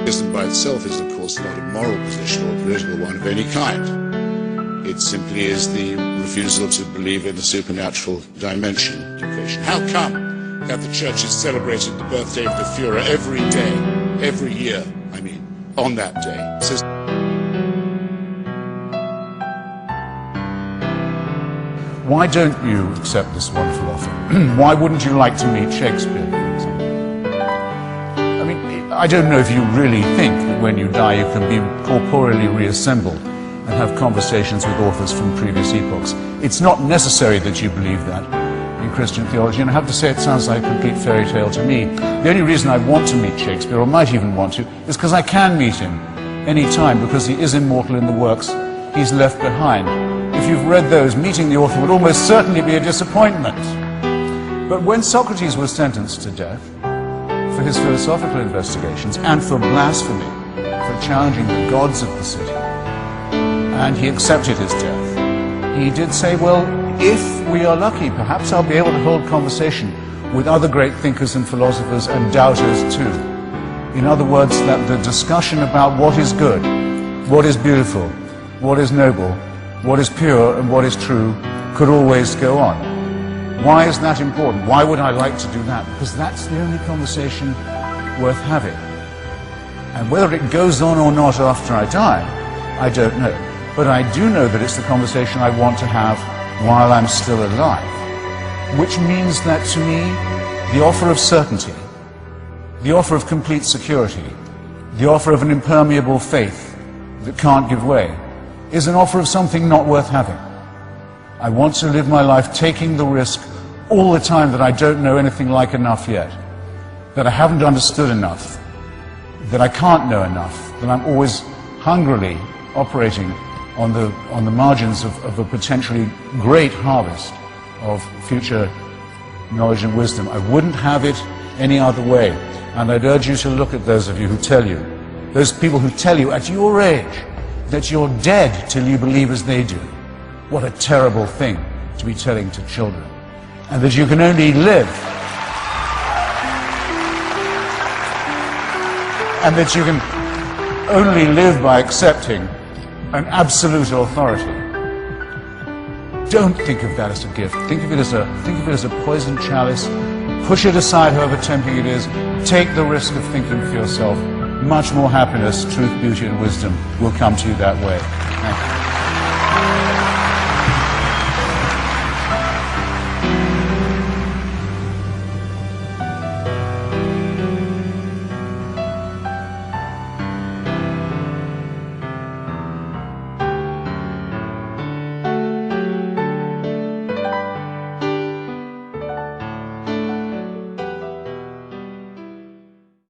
Atheism by itself is, of course, not a moral position or a political one of any kind. It simply is the refusal to believe in a supernatural dimension to creation. How come that the Church has celebrated the birthday of the Führer every day, every year, on that day? So why don't you accept this wonderful offer? Why wouldn't you like to meet Shakespeare, for example? I don't know if you really think that when you die you can be corporeally reassembled and have conversations with authors from previous epochs. It's not necessary that you believe that in Christian theology, and I have to say it sounds like a complete fairy tale to me. The only reason I want to meet Shakespeare, or might even want to, is because I can meet him any time, because he is immortal in the works he's left behind. If you've read those, meeting the author would almost certainly be a disappointment. But when Socrates was sentenced to death for his philosophical investigations and for blasphemy, for challenging the gods of the city, and he accepted his death, he did say, well, if we are lucky, perhaps I'll be able to hold conversation with other great thinkers and philosophers and doubters too. In other words, that the discussion about what is good, what is beautiful, what is noble, what is pure and what is true could always go on. Why is that important? Why would I like to do that? Because that's the only conversation worth having. And whether it goes on or not after I die, I don't know. But I do know that it's the conversation I want to have while I'm still alive. Which means that to me, the offer of certainty, the offer of complete security, the offer of an impermeable faith that can't give way, is an offer of something not worth having. I want to live my life taking the risk all the time that I don't know anything like enough yet, that I haven't understood enough, that I can't know enough, that I'm always hungrily operating on the margins of a potentially great harvest of future knowledge and wisdom. I wouldn't have it any other way. And I'd urge you to look at those of you who tell you, those people who tell you at your age that you're dead till you believe as they do. What a terrible thing to be telling to children. And that you can only live, and that you can only live by accepting an absolute authority. Don't think of that as a gift. Think of it as a poisoned chalice. Push it aside, however tempting it is. Take the risk of thinking for yourself. Much more happiness, truth, beauty, and wisdom will come to you that way. Thank you.